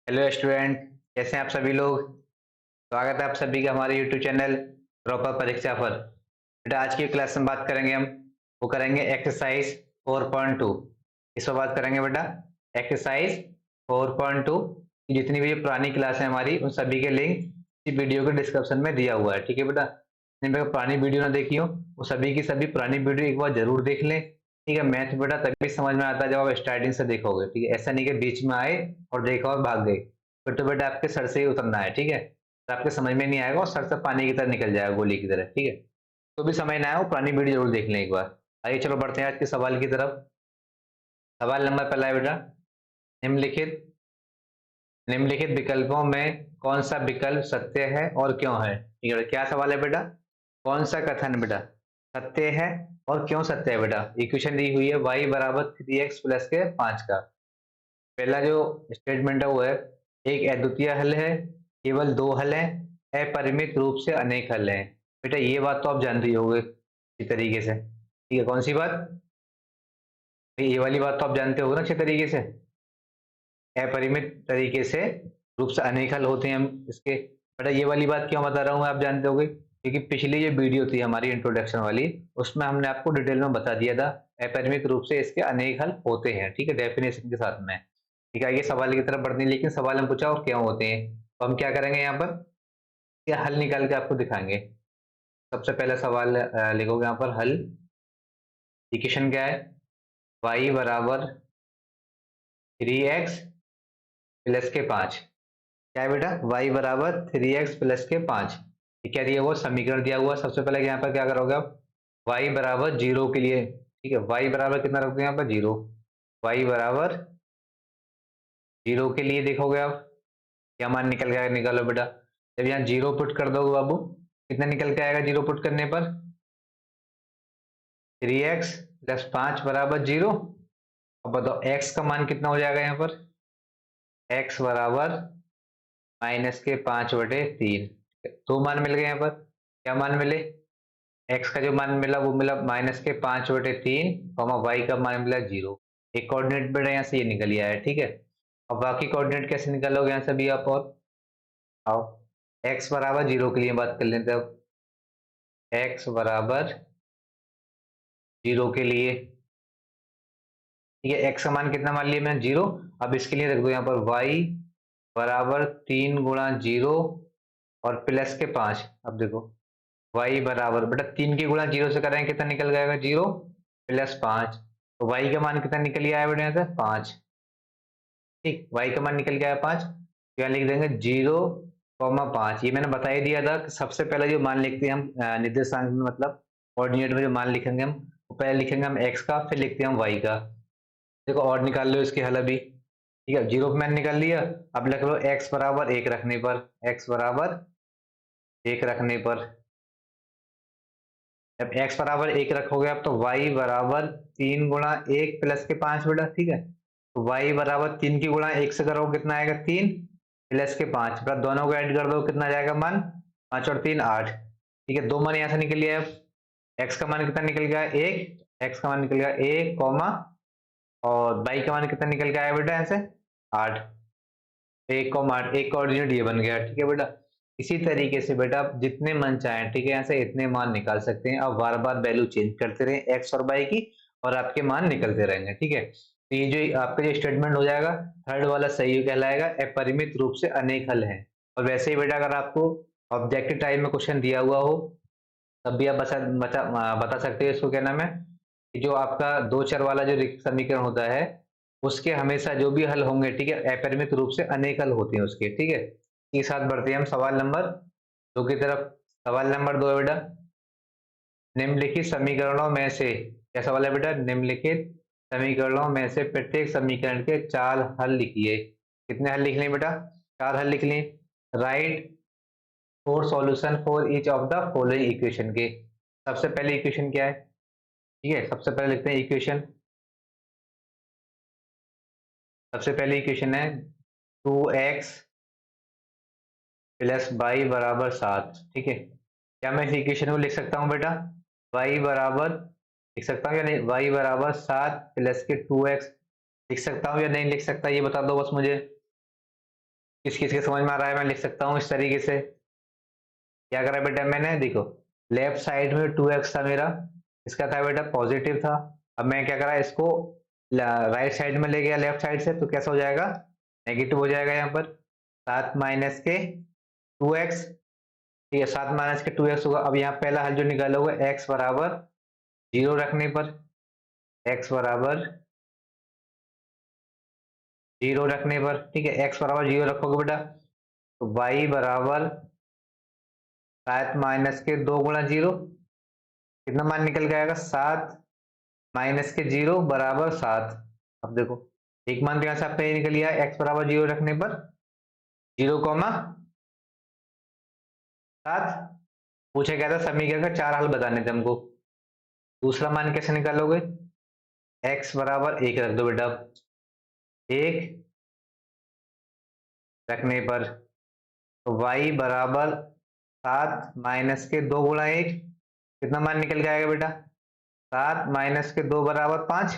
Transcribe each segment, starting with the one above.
Hello student, कैसे हैं आप सभी लोग। स्वागत है आप सभी का हमारे यूट्यूब चैनल प्रॉपर परीक्षा पर। बेटा आज की क्लास में बात करेंगे हम, वो करेंगे एक्सरसाइज 4.2। इस पर बात करेंगे बेटा एक्सरसाइज 4.2 की जितनी भी पुरानी क्लास है हमारी उन सभी के लिंक इस वीडियो के डिस्क्रिप्शन में दिया हुआ है। ठीक है बेटा, जिनमें पुरानी वीडियो ना देखी हो वो सभी की सभी पुरानी वीडियो एक बार जरूर देख लें। ठीक है, मैथ बेटा तभी समझ में आता है जब आप स्टार्टिंग से देखोगे। ठीक है, ऐसा नहीं कि बीच में आए और देखा और भाग गए, फिर तो बेटा आपके सर से ही उतरना है। ठीक है, तो आपके समझ में नहीं आएगा और सर से पानी की तरह निकल जाएगा, गोली की तरह। ठीक है, तो भी समझ ना आया वो पुरानी वीडियो जरूर देख लें एक बार। आइए चलो बढ़ते हैं आज के सवाल की तरफ। सवाल नंबर पहला है बेटा, निम्नलिखित निम्नलिखित विकल्पों में कौन सा विकल्प सत्य है और क्यों है। ठीक है, क्या सवाल है बेटा, कौन सा कथन बेटा सत्य है और क्यों सत्य है। बेटा इक्वेशन दी हुई है y बराबर 3x प्लस के 5 का। पहला जो स्टेटमेंट है वो है एक अद्वितीय हल है, केवल दो हल हैं, अपरिमित रूप से अनेक हल हैं। बेटा ये बात तो आप जानते ही होंगे इस तरीके से। ठीक है, कौन सी बात, ये वाली बात तो आप जानते होगे ना अच्छे तरीके से। अपरिमित तरीके से रूप से अनेक हल होते हैं हम इसके। बेटा ये वाली बात क्यों बता रहा हूँ आप जानते होगे, क्योंकि पिछली जो वीडियो थी हमारी इंट्रोडक्शन वाली, उसमें हमने आपको डिटेल में बता दिया था अपरिमित रूप से इसके अनेक हल होते हैं। ठीक है, डेफिनेशन के साथ में। ठीक है, ये सवाल की तरफ बढ़ते हैं, लेकिन सवाल हम पूछा और क्यों होते हैं, तो हम क्या करेंगे यहाँ पर, ये हल निकाल के आपको दिखाएंगे। सबसे पहला सवाल लिखोगे यहाँ पर हल। इक्वेशन क्या है, y बराबर 3x प्लस के 5। क्या है बेटा, y बराबर 3x प्लस के 5। ये क्या दिया हुआ, समीकरण दिया हुआ। सबसे पहले यहाँ पर क्या करोगे आप, y बराबर जीरो के लिए। ठीक है, y बराबर कितना रखोगे यहाँ पर, जीरो। y बराबर जीरो के लिए देखोगे आप क्या मान निकल के आएगा, निकालो बेटा। जब यहाँ जीरो पुट कर दोगे बाबू, कितना निकल के आएगा जीरो पुट करने पर, 3x प्लस 5 बराबर जीरो। अब बताओ x का मान कितना हो जाएगा यहाँ पर, x बराबर -5/3। दो मान मिल गए यहाँ पर, क्या मान मिले, x का जो मान मिला वो मिला -5/3, कॉमा y का मान मिला जीरो। एक कोऑर्डिनेट बेटा यहाँ से ये निकल आया है। ठीक है, अब बाकी कोऑर्डिनेट कैसे निकालोगे यहाँ से भी आप, और आओ x बराबर जीरो के लिए बात कर लेते हैं अब। x बराबर जीरो के लिए, ठीक है, x का मान कितना मान लिया मैंने, जीरो। अब इसके लिए रख दो यहाँ पर y बराबर 3 गुणा 0 और प्लस के 5। अब देखो y बराबर बेटा 3 की गुणा जीरो से करेंगे कितना निकल जाएगा, जीरो प्लस 5। तो y का मान कितना निकल गया है बेटा यहाँ से, 5। ठीक, y का मान निकल गया है 5। यहाँ लिख देंगे 0,5। ये मैंने बता ही दिया था कि सबसे पहले जो मान लिखते हैं हम निर्देशांक में, मतलब कोऑर्डिनेट में जो मान लिखेंगे हम, वो पहले लिखेंगे हम x का, फिर लिखते हैं हम y का। देखो और निकाल लो इसके हल अभी। ठीक है, जीरो पे मैंने निकाल लिया। अब लिख लो x बराबर एक रखने पर, x बराबर एक रखने पर, जब x बराबर एक रखोगे आप, तो y बराबर 3 गुणा 1 प्लस के 5 बेटा। ठीक है, तो y बराबर 3 की गुणा 1 से करोगे कितना आएगा, 3 प्लस के 5 बेटा, दोनों को ऐड कर दो कितना जाएगा मान, 5 और 3 8। ठीक है, दो मान यहाँ से निकल लिया है। x का मान कितना निकल गया, एक, x का मान निकल गया एक कॉमा, और y का मान कितना निकल गया है बेटा यहाँ से, 8। एक कॉमा 8, एक कोऑर्डिनेट ये बन गया। ठीक है बेटा, इसी तरीके से बेटा आप जितने मन चाहें, ठीक है, यहाँ से इतने मान निकाल सकते हैं। आप बार बार वैल्यू चेंज करते रहे एक्स और वाई की, और आपके मान निकलते रहेंगे। ठीक है, तो ये जो आपका जो स्टेटमेंट हो जाएगा, थर्ड वाला सही कहलाएगा, अपरिमित रूप से अनेक हल हैं। और वैसे ही बेटा अगर आपको ऑब्जेक्टिव टाइप में क्वेश्चन दिया हुआ हो, तब भी आप बता सकते हो इसको, क्या नाम है, कि जो आपका दो चर वाला जो समीकरण होता है, उसके हमेशा जो भी हल होंगे, ठीक है, अपरिमित रूप से अनेक हल होते हैं उसके। ठीक है, इस साथ बढ़ते हैं हम सवाल नंबर 2 की तरफ। सवाल नंबर 2 है बेटा, निम्नलिखित समीकरणों में से, क्या सवाल है बेटा, निम्नलिखित समीकरणों में से प्रत्येक समीकरण के चार हल लिखिए। कितने हल लिख लें बेटा, चार हल लिख लें। Right four solution for each of the following equation के। सबसे पहले इक्वेशन क्या है, ठीक है, सबसे पहले लिखते हैं इक्वेशन। सबसे पहले इक्वेशन है 2x प्लस वाई बराबर 7। ठीक है, क्या मैं इस इक्वेशन को लिख सकता हूँ बेटा, y बराबर लिख सकता हूँ या नहीं, y बराबर 7 प्लस के 2x लिख सकता हूँ या नहीं लिख सकता, ये बता दो बस मुझे। किस किस के समझ में आ रहा है मैं लिख सकता हूँ इस तरीके से। क्या करा बेटा मैंने, देखो लेफ्ट साइड में 2x था मेरा, इसका था बेटा पॉजिटिव था। अब मैं क्या करा, इसको राइट साइड में ले गया लेफ्ट साइड से, तो कैसा हो जाएगा, नेगेटिव हो जाएगा यहाँ पर। 7 माइनस के 2x, ठीक है 7 माइनस के 2x होगा। अब यहाँ पहला हल जो निकाला होगा x बराबर 0 रखने पर, x बराबर 0 रखने पर, ठीक है x बराबर 0 रखोगे बेटा, तो y बराबर 7 माइनस के 2 गुणा 0, कितना मान निकल के आएगा, 7 माइनस के 0 बराबर 7। अब देखो एक मान तो यहाँ से आपका ये निकल गया x बराबर 0 रखने पर 0,7। पूछे क्या था, समीकरण का 4 हल बताने थे हमको। दूसरा मान कैसे निकालोगे, x बराबर 1 रख दो बेटा, 1 रखने पर, तो y बराबर 7 माइनस के 2 गुणा 1, कितना मान निकल के आएगा बेटा, 7 माइनस के 2 बराबर 5।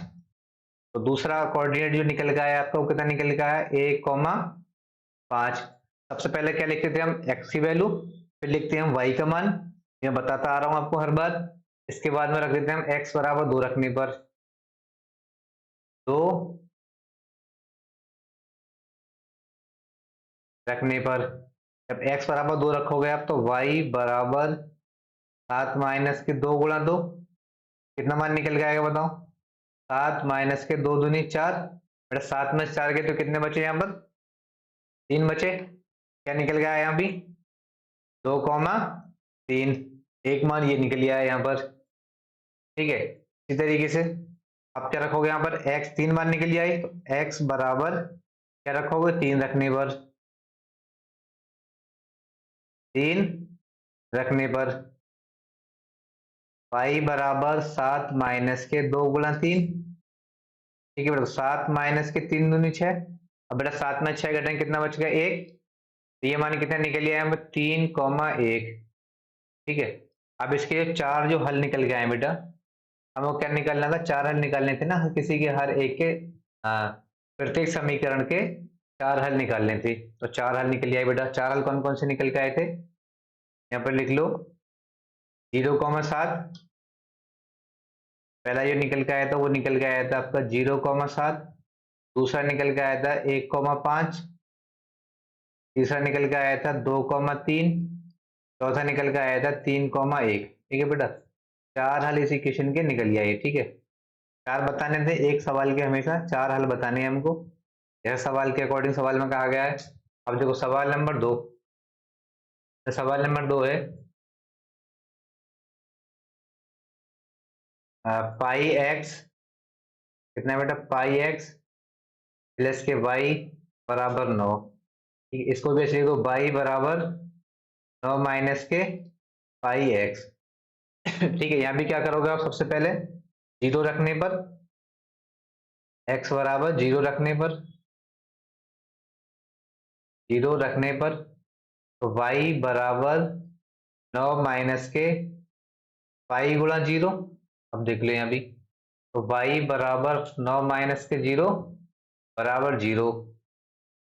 तो दूसरा कोऑर्डिनेट जो निकल के आया आपका वो कितना निकल के आया, 1,5। सबसे पहले क्या लिखते थे हम, x की वैल्यू, फिर लिखते हैं हम y का मान, मैं बताता आ रहा हूं आपको हर बार। इसके बाद में रख देते हैं हम x बराबर 2 रखने पर, 2 रखने पर, जब x बराबर 2 रखोगे आप, तो y बराबर 7 माइनस के 2 गुणा 2, कितना मान निकल के आएगा बताओ, 7 माइनस के 2 दूनी 4, बेटा 7 में से 4 गए तो कितने बचे यहाँ पर, 3 बचे। क्या निकल गया यहाँ भी, 2,3, एक मान ये निकल गया है यहाँ पर, ठीक है। इसी तरीके से अब क्या रखोगे यहाँ पर, x 3 मान निकल आई, तो x बराबर क्या रखोगे, 3 रखने पर, 3 रखने पर, y बराबर 7 माइनस के 2 गुणा 3, ठीक है बेटा 7 माइनस के 3 दूनी 6। अब बेटा 7 में 6 घटाएं कितना बच गया, 1, तो ये मान कितना निकल गया है, 3,1, ठीक है। अब इसके चार जो हल निकल गए हैं बेटा, हमको क्या निकालना था, 4 हल निकालने थे ना, किसी के हर एक के प्रत्येक समीकरण के 4 हल निकालने थे। तो 4 हल निकल आए बेटा, 4 हल कौन कौन से निकल के आए थे, यहाँ पर लिख लो, 0,7 पहला जो निकल के आया था वो निकल के आया था आपका 0,7, दूसरा निकल के आया था 1,5, तीसरा निकल के आया था 2,3, चौथा निकल के आया था 3,1, ठीक है बेटा। 4 हल इसी क्वेश्चन के निकल आए, ठीक है। 4 बताने थे एक सवाल के, हमेशा 4 हल बताने हैं हमको, यह सवाल के अकॉर्डिंग सवाल में कहा गया है। अब देखो सवाल नंबर 2, सवाल नंबर 2 है, पाई एक्स, कितना बेटा, पाई एक्स प्लस के वाई बराबर 9, ठीक है। इसको भी ऐसे लिखो, वाई बराबर 9 माइनस के पाई एक्स ठीक है। यहाँ भी क्या करोगे आप, सबसे पहले 0 रखने पर, x बराबर 0 रखने पर, 0 रखने पर, तो y बराबर 9 माइनस के पाई गुणा 0। अब देख लो यहाँ भी, तो y बराबर 9 माइनस के 0 बराबर 0।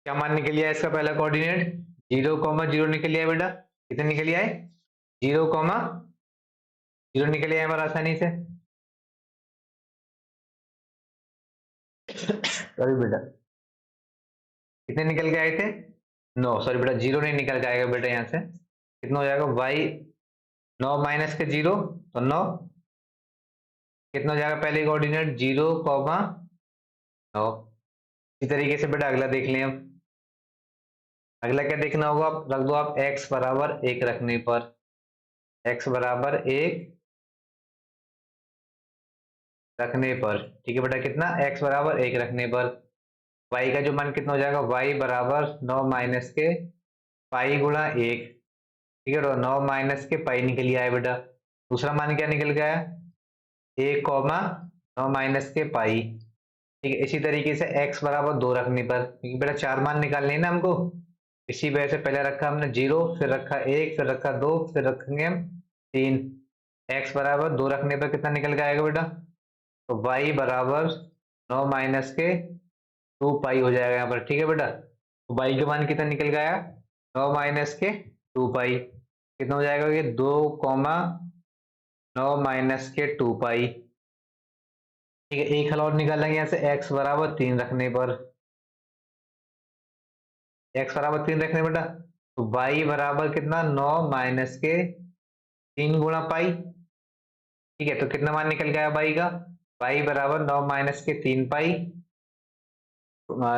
क्या मान निकल लिया इसका पहला कोऑर्डिनेट, 0,0 निकल लिया बेटा, कितने निकल लिया है, 0,0 निकल लिया हमारा आसानी से सॉरी बेटा, कितने निकल के आए थे, 9, सॉरी बेटा 0 नहीं निकल के आएगा बेटा, यहाँ से कितना हो जाएगा, y 9 माइनस के 0, तो 9, कितना हो जाएगा पहले कोऑर्डिनेट, 0,9। इसी तरीके से बेटा अगला देख लें हम, अगला क्या देखना होगा, आप रख दो आप x बराबर 1 रखने पर, x बराबर 1 रखने पर, ठीक है बेटा, कितना, x बराबर 1 रखने पर, y का जो मान कितना हो जाएगा, y बराबर 9 माइनस के पाई गुणा 1, ठीक है। तो 9 माइनस के पाई निकल गया है बेटा। दूसरा मान क्या निकल गया है, 1,9 माइनस के पाई, ठीक है। इसी तरीके से x बराबर 2 रखने पर, क्योंकि बेटा 4 मान निकालने हैं ना हमको, इसी वजह से पहले रखा हमने 0, फिर रखा 1, फिर रखा 2, फिर रखेंगे हम 3। x बराबर 2 रखने पर कितना निकल के आएगा बेटा, तो y बराबर 9 माइनस के 2 पाई हो जाएगा यहाँ पर, ठीक है बेटा। तो बाई का मान कितना निकल गया, 9 माइनस के 2 पाई, कितना हो जाएगा ये 2,9 माइनस के 2 पाई। ठीक है, एक हल और निकालेंगे यहाँ से, x बराबर 3 रखने पर, x बराबर 3 रखने बेटा, तो y बराबर कितना 9 माइनस के 3 गुणा पाई। ठीक है, तो कितना मान निकल गया y का, y बराबर 9 माइनस के 3 पाई।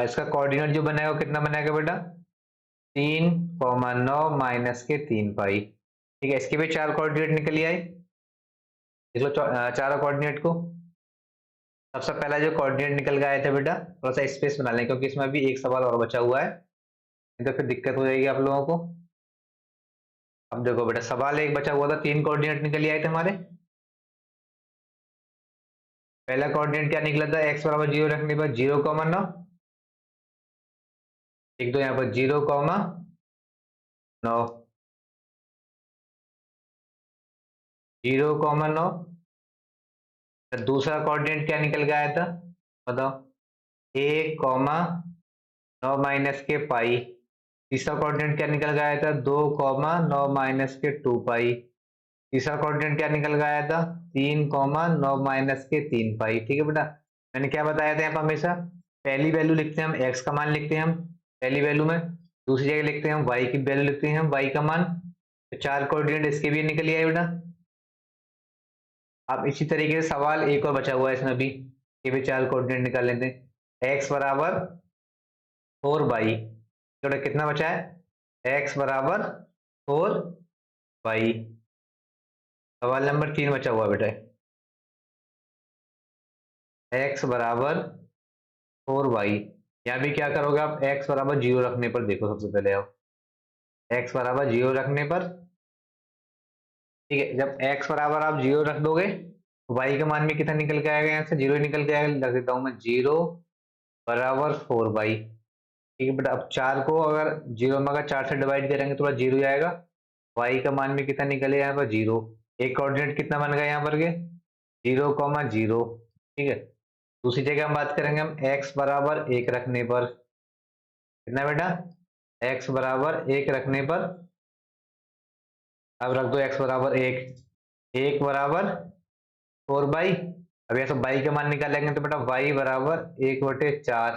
इसका कोऑर्डिनेट जो बनेगा वो कितना बनेगा बेटा, 3,9 माइनस के 3 पाई। ठीक है, इसके भी 4 कोऑर्डिनेट निकल आए, देख लो चारों कोऑर्डिनेट को। सबसे पहला जो कोऑर्डिनेट निकल गया था बेटा, थोड़ा सा स्पेस बना लें क्योंकि इसमें भी एक सवाल और बचा हुआ है, नहीं तो फिर दिक्कत हो जाएगी आप लोगों को। अब देखो बेटा, सवाल एक बचा हुआ था, 3 कोऑर्डिनेट निकल आए थे हमारे। पहला कोऑर्डिनेट क्या निकला था, x बराबर 0 रखने पर 0,9, एक दो यहाँ पर 0,9, 0,9। दूसरा कोऑर्डिनेट क्या निकल के आया था, बताओ, 1,9 माइनस के पाई। तीसरा कोऑर्डिनेट क्या निकल के आया था, 2,9 माइनस के 2 पाई। तीसरा कोऑर्डिनेट क्या निकल के आया था, 3,9 माइनस के 3 पाई। ठीक है बेटा, मैंने क्या बताया था यहाँ पर, हमेशा पहली वैल्यू लिखते हैं हम, x का मान लिखते हैं हम पहली वैल्यू में, दूसरी जगह लिखते हैं हम y की वैल्यू लिखते हैं हम, y का मान। तो 4 कोऑर्डिनेट इसके भी निकल आए बेटा। अब इसी तरीके से सवाल एक और बचा हुआ है इसमें भी, ये भी 4 कोऑर्डिनेट निकाल लेते हैं। x बराबर 4y, तो कितना बचा है, x बराबर 4y। सवाल नंबर 3 बचा हुआ बेटा, x बराबर 4y। यहाँ भी क्या करोगे आप, x बराबर 0 रखने पर, देखो सबसे पहले आप x बराबर 0 रखने पर, ठीक है, जब x बराबर आप 0 रख दोगे, y का मान भी कितना निकल के आएगा, यहाँ से 0 निकल के आएगा, लग देता हूं मैं 0 बराबर 4y। ठीक है बेटा, अब 4 को अगर 0 में अगर 4 से डिवाइड करेंगे तो 0 आएगा, y का मान भी कितना निकलेगा यहाँ पर 0। एक कोऑर्डिनेट कितना बन गया यहाँ पर के, 0,0। ठीक है, दूसरी जगह हम बात करेंगे हम x बराबर 1 रखने पर, कितना बेटा, x बराबर 1 रखने पर, अब रख दो x बराबर 1 बराबर 4y। अब ऐसा y का मान निकालेंगे तो बेटा y बराबर 1/4।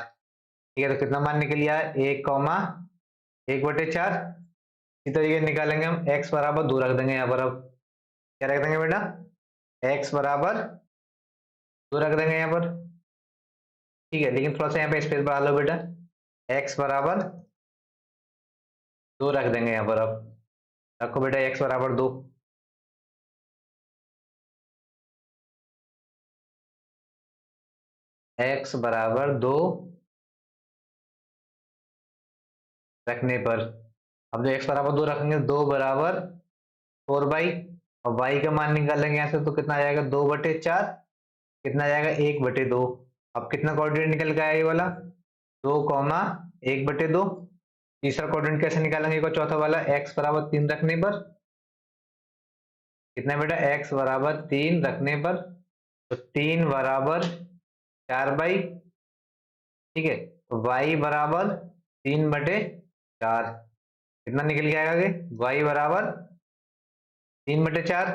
ठीक है, तो कितना मान निकल गया है, 1,1/4। इसी तरीके निकालेंगे हम x बराबर 2 रख देंगे यहाँ पर, अब क्या रख देंगे बेटा, x बराबर 2 रख देंगे यहाँ पर। ठीक है, लेकिन थोड़ा सा यहाँ पे स्पेस बढ़ा लो बेटा, x बराबर 2 रख देंगे यहाँ पर। अब रखो बेटा x बराबर 2, x बराबर 2 रखने पर, अब जो x बराबर 2 रखेंगे, 2 बराबर 4y, और y का मान निकालेंगे यहाँ से तो कितना आ जाएगा, 2/4, कितना आ जाएगा 1/2। अब कितना कोऑर्डिनेट निकल के आया ये वाला, 2,1/2। तीसरा कोऑर्डिनेट कैसे निकालेंगे, को चौथा वाला, x बराबर 3 रखने पर, कितना बेटा, x बराबर 3 रखने पर, तो 3 बराबर 4y। ठीक है, तो y बराबर 3/4, कितना निकल के आएगा, y बराबर 3/4।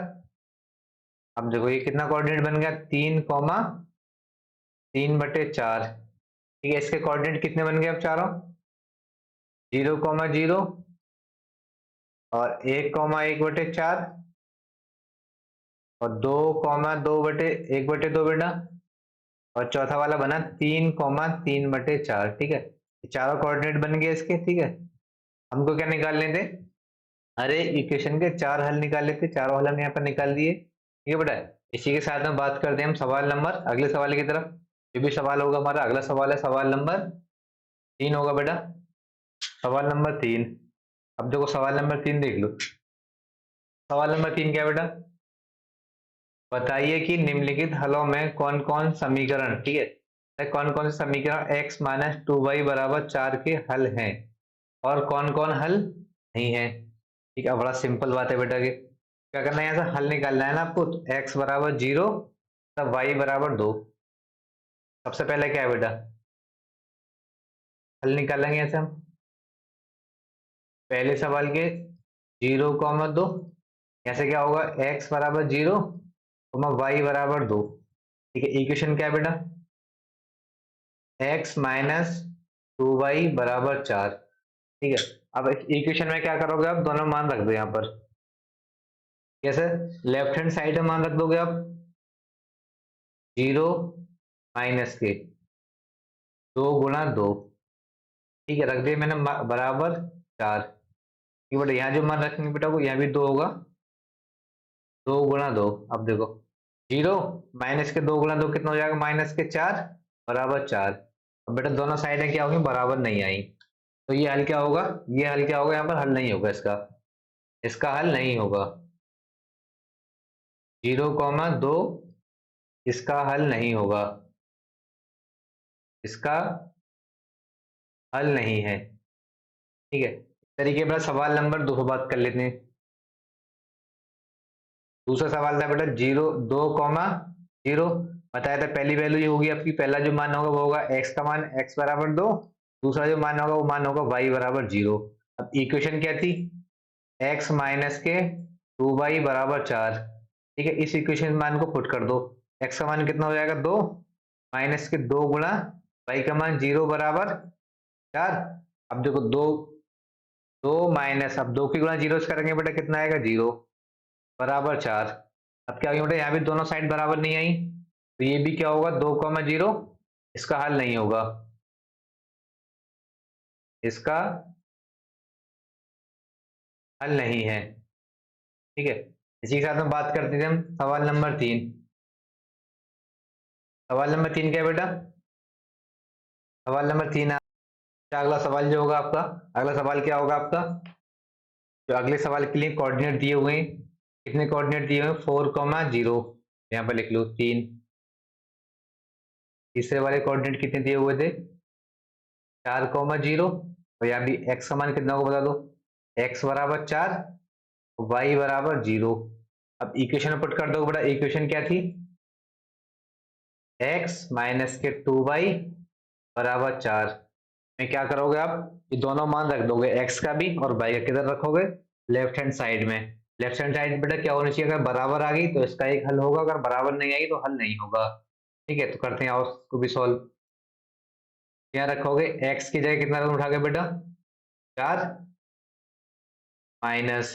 अब देखो ये कितना कोऑर्डिनेट बन गया, 3,3/4। ठीक है, इसके कोऑर्डिनेट कितने बन गए अब चारों, 0,0 और 1,1/4 और 2,2/1/2 बेटा, और चौथा वाला बना 3,3/4। ठीक है, ये चारों कोऑर्डिनेट बन गए इसके। ठीक है, हमको क्या निकालने थे, अरे इक्वेशन के 4 हल निकाल लेते, चारों हल हम यहाँ पर निकाल दिए। ठीक है बेटा, इसी के साथ में बात करते हैं हम सवाल नंबर, अगले सवाल की तरफ। जो भी सवाल होगा हमारा, अगला सवाल है सवाल नंबर 3 होगा बेटा, सवाल नंबर 3। अब देखो सवाल नंबर 3 देख लो, सवाल नंबर 3 क्या है बेटा, बताइए कि निम्नलिखित हलों में कौन कौन समीकरण, ठीक है, कौन कौन से समीकरण x माइनस 2y बराबर 4 के हल हैं और कौन कौन हल नहीं है। ठीक है, बड़ा सिंपल बात है बेटा, कि क्या करना है, यहाँ से हल निकालना है ना आपको, तो x बराबर 0 तब y बराबर 2। सबसे पहले क्या है बेटा, हल निकालेंगे ऐसे हम, पहले सवाल के 0,2, ऐसे क्या होगा, x बराबर 0, y बराबर 2। ठीक है, इक्वेशन क्या है बेटा, x माइनस 2y बराबर 4। ठीक है, अब इक्वेशन में क्या करोगे आप, दोनों मान रख दो यहाँ पर। कैसे, लेफ्ट हैंड साइड में मान रख दोगे आप 0 माइनस के 2 गुणा 2। ठीक है, रख दिया मैंने बराबर 4। ठीक है बेटा, यहाँ जो मान रखेंगे बेटा को यहाँ भी 2 होगा, 2 गुणा 2। अब देखो 0 माइनस के 2 गुणा 2 कितना हो जाएगा, -4 बराबर 4। अब बेटा दोनों साइडें क्या होगी, बराबर नहीं आई, तो ये हल क्या होगा, ये हल क्या होगा, यहाँ पर हल नहीं होगा इसका, इसका हल नहीं होगा। 0,2 इसका हल नहीं होगा, इसका हल नहीं है। ठीक है, इस तरीके पर सवाल नंबर 2 पर बात कर लेते हैं। दूसरा सवाल था बेटा 2,0 बताया था, पहली वैल्यू ये होगी आपकी, पहला जो मान होगा वो होगा x का मान, x बराबर 2। दूसरा जो मान होगा वो मान होगा y बराबर 0। अब इक्वेशन क्या थी, x माइनस के 2y बराबर 4। ठीक है, इस इक्वेशन मान को पुट कर दो, x का मान कितना हो जाएगा 2, माइनस के 2 गुणा y का मान 0 बराबर 4। अब देखो 2 माइनस, अब 2 की गुणा 0 से करेंगे बेटा कितना आएगा 0 बराबर 4। अब क्या होगा बेटा, यहाँ भी दोनों साइड बराबर नहीं आई, तो ये भी क्या होगा 2,0, इसका हल नहीं होगा, इसका हल नहीं है। ठीक है, इसी के साथ में बात करते थे हम सवाल नंबर 3। सवाल नंबर 3 क्या है बेटा, सवाल नंबर 3 अगला सवाल जो होगा आपका, अगला सवाल क्या होगा आपका, जो अगले सवाल के लिए कोऑर्डिनेट दिए हुए हैं, कितने कोऑर्डिनेट दिए हुए हैं, 4,0, यहाँ पर लिख लो 3। तीसरे वाले कोऑर्डिनेट कितने दिए हुए थे, 4,0, और यहाँ भी x का मान कितना होगा बता दो, x बराबर 4, y बराबर 0। अब इक्वेशन में पुट कर दो बेटा, इक्वेशन क्या थी, x माइनस के 2y बराबर 4 में क्या करोगे आप, ये दोनों मान रख दोगे, x का भी और y का, किधर रखोगे, लेफ्ट हैंड साइड में। लेफ्ट हैंड साइड बेटा क्या होनी चाहिए, अगर बराबर आ गई तो इसका एक हल होगा, अगर बराबर नहीं आई तो हल नहीं होगा। ठीक है, तो करते हैं और उसको भी सॉल्व। यहाँ रखोगे x की जगह कितना उठा के बेटा 4, माइनस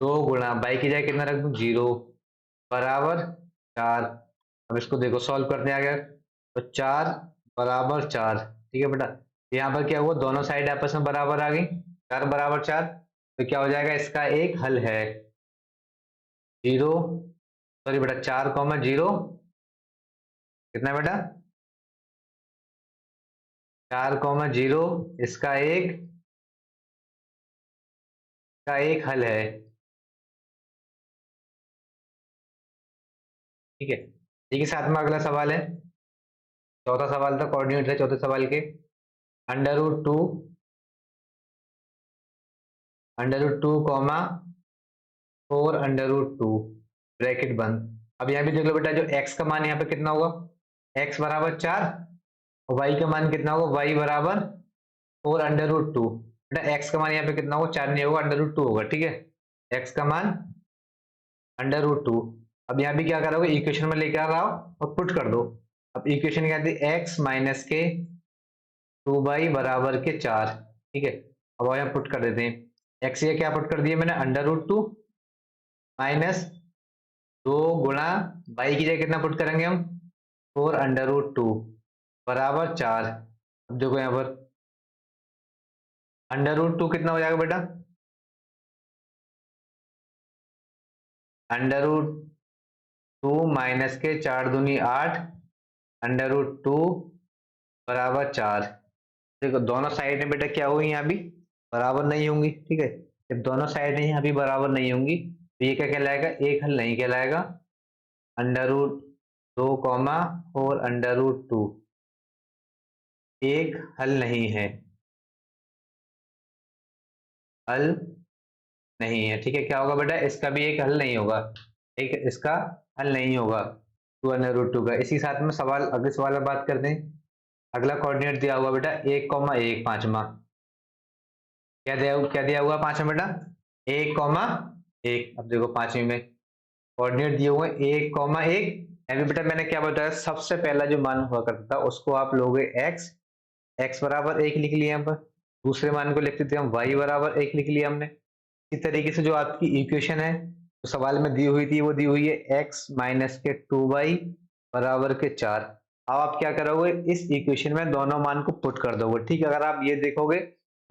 2 गुणा y की जगह कितना रख दूं 0 बराबर 4। अब इसको देखो सॉल्व करते हैं आगे, तो 4 बराबर 4। ठीक है बेटा, यहाँ पर क्या हुआ, दोनों साइड आपस में बराबर आ गई, 4 बराबर 4, तो क्या हो जाएगा, इसका एक हल है 0, सॉरी बेटा 4,0 कितना बेटा 4,0, इसका एक हल है। ठीक है, ठीक है, साथ में अगला सवाल है, चौथा सवाल था, कोऑर्डिनेट है चौथे सवाल के, √2 कॉमा 4√2 ब्रैकेट बंद। अब यहाँ भी देख लो बेटा, जो x का मान यहाँ पे कितना होगा, x बराबर 4, और y का मान कितना होगा, y बराबर 4√2। बेटा x का मान यहाँ पे कितना होगा, 4 नहीं होगा, √2 होगा। ठीक है, x का मान √2। अब यहाँ भी क्या करोगे, इक्वेशन में लेकर आओ और पुट कर दो। अब इक्वेशन क्या थी, x माइनस के 2y बराबर के 4। ठीक है, अब यहाँ पुट कर देते हैं, x ये क्या पुट कर दिया मैंने, √2 माइनस 2 गुणा y की जगह कितना पुट करेंगे हम, 4√2 बराबर 4। अब देखो यहाँ पर √2 कितना हो जाएगा बेटा, √2 माइनस के 4 दूनी 8, √2 बराबर 4। देखो दोनों साइड में बेटा क्या हुई, यहाँ भी बराबर नहीं होंगी। ठीक है, जब दोनों साइड यहाँ भी बराबर नहीं होंगी तो ये क्या कहलाएगा, एक हल नहीं कहलाएगा। √2,4√2 एक हल नहीं है, हल नहीं है। ठीक है, क्या होगा बेटा, इसका भी एक हल नहीं होगा, एक इसका हल नहीं होगा 2√2 का। इसी साथ में सवाल, अगले सवाल में बात करते हैं। अगला कोऑर्डिनेट दिया हुआ बेटा 1,1 पांचवा, क्या दिया हुआ 5 में बेटा 1,1। अब देखो 5वीं में कोऑर्डिनेट दिए हुए 1,1। अभी बेटा मैंने क्या बताया, सबसे पहला जो मान हुआ करता था उसको आप लोगे x बराबर 1 लिख लिया यहाँ पर। दूसरे मान को लिखते थे हम y बराबर 1 लिख लिया हमने। इस तरीके से जो आपकी इक्वेशन है तो सवाल में दी हुई थी वो दी हुई है x माइनस के 2y बराबर के 4। अब आप क्या करोगे, इस इक्वेशन में दोनों मान को पुट कर दोगे। ठीक है, अगर आप ये देखोगे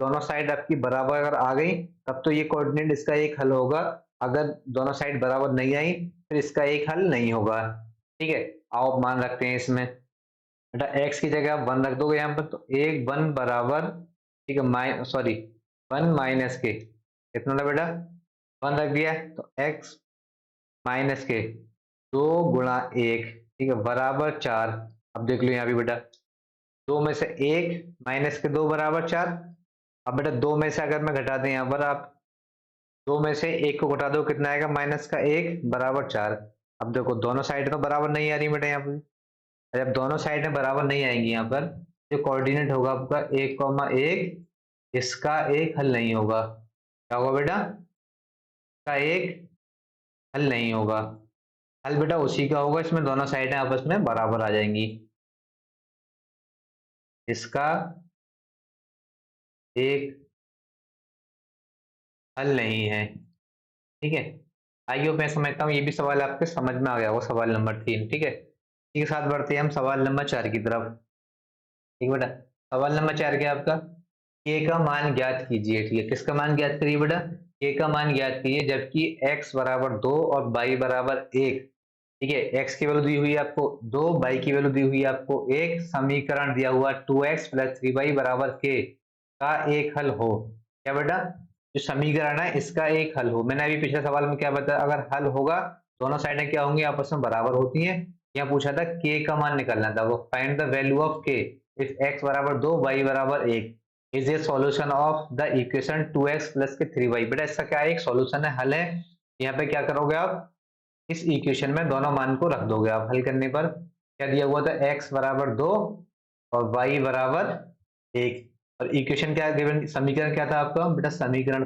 दोनों साइड आपकी बराबर अगर आ गई तब तो ये कोऑर्डिनेट इसका एक हल होगा। अगर दोनों साइड बराबर नहीं आई फिर इसका एक हल नहीं होगा। ठीक है, आओ मान रखते हैं इसमें। बेटा x की जगह आप 1 रख दोगे यहाँ पर, तो 1 बराबर, ठीक है, सॉरी 1 माइनस के कितना था बेटा 1 रख दिया, तो x माइनस के 2 गुणा 1, ठीक है, बराबर 4। अब देख लो यहाँ भी बेटा 2 में से 1 माइनस के 2 बराबर 4। अब बेटा 2 में से अगर मैं घटा दें यहाँ पर, आप 2 में से 1 को घटा दो कितना आएगा माइनस का 1 बराबर 4। अब देखो दोनों साइड तो बराबर नहीं आ रही बेटा यहाँ पर। जब दोनों साइडें बराबर नहीं आएंगी यहाँ पर, जो कोऑर्डिनेट होगा आपका 1,1, इसका एक हल नहीं होगा। क्या होगा बेटा, इसका एक हल नहीं होगा। हल बेटा उसी का होगा इसमें दोनों साइडें आपस में बराबर आ जाएंगी। इसका एक हल नहीं है। ठीक है, आइए मैं समझता हूँ ये भी सवाल आपके समझ में आ गया होगा, सवाल नंबर 3। ठीक है, इसी के साथ बढ़ते हैं हम सवाल नंबर 4 की तरफ। ठीक है बेटा, सवाल नंबर 4 क्या है आपका, k का मान ज्ञात कीजिए। ठीक है, किसका मान ज्ञात करिए बेटा, k का मान ज्ञात कीजिए जबकि x बराबर 2 और y बराबर 1। ठीक है, x की वैल्यू दी हुई है आपको 2, y की वैल्यू दी हुई है आपको 1, समीकरण दिया हुआ 2x प्लस 3y बराबर k का एक हल हो। क्या बेटा, जो समीकरण है इसका एक हल हो। मैंने अभी पिछले सवाल में क्या बताया, अगर हल होगा दोनों साइडें क्या होंगी आपस में बराबर होती हैं। यहाँ पूछा था k का मान निकालना था, वो find the value of k if x बराबर 2 y बराबर 1 is a solution of the equation 2x plus के 3y। बेटा इसका क्या है, एक सॉल्यूशन है, हल है। यहाँ पे क्या करोगे आप, इस इक्वेशन में दोनों मान को रख दोगे आप। हल करने पर क्या दिया हुआ था, x बराबर 2 और y बराबर 1। और इक्वेशन क्या गिवन, समीकरण क्या था आपका बेटा, समीकरण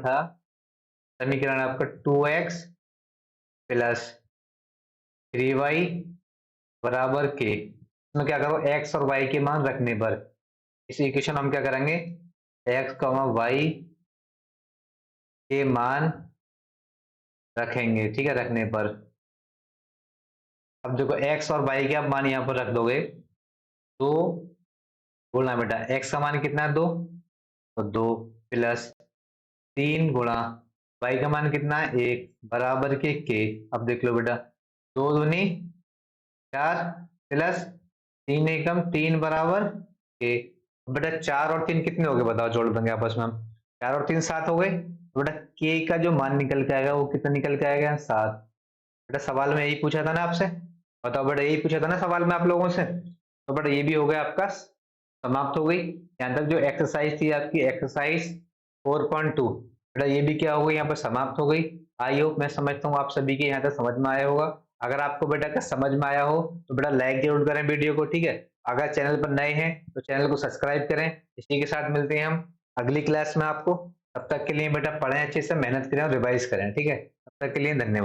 आपका 2x प्लस 3y बराबर k। इसमें क्या करो, x और y के मान रखने पर इस इक्वेशन हम क्या करेंगे, x, y के मान रखेंगे। ठीक है, रखने पर अब देखो x और y के आप मान यहाँ पर रख दोगे तो बोलना बेटा x का मान कितना है 2, तो 2 प्लस 3 गुणा y का मान कितना है 1 बराबर के k। अब देख लो बेटा 2 दूनी 4 प्लस 3 एकम 3 बराबर k। बेटा 4 और 3 कितने हो गए बताओ, जोड़ देंगे आपस में हम, 4 और 3 7 हो गए। तो बेटा k का जो मान निकल के आएगा वो कितना निकल के आएगा 7। बेटा सवाल में यही पूछा था ना आपसे, बताओ बेटा यही पूछा था ना सवाल में आप लोगों से। तो बेटा ये भी हो गया आपका, समाप्त हो गई। यहाँ तक जो एक्सरसाइज थी आपकी एक्सरसाइज 4.2, बेटा ये भी क्या हो गई यहाँ पर समाप्त हो गई। आई होप, मैं समझता हूँ आप सभी के यहाँ तक समझ में आया होगा। अगर आपको बेटा का समझ में आया हो तो बेटा लाइक जरूर करें वीडियो को। ठीक है, अगर चैनल पर नए हैं तो चैनल को सब्सक्राइब करें। इसी के साथ मिलते हैं हम अगली क्लास में आपको। तब तक के लिए बेटा पढ़ें अच्छे से, मेहनत करें और रिवाइज करें। ठीक है, तब तक के लिए धन्यवाद।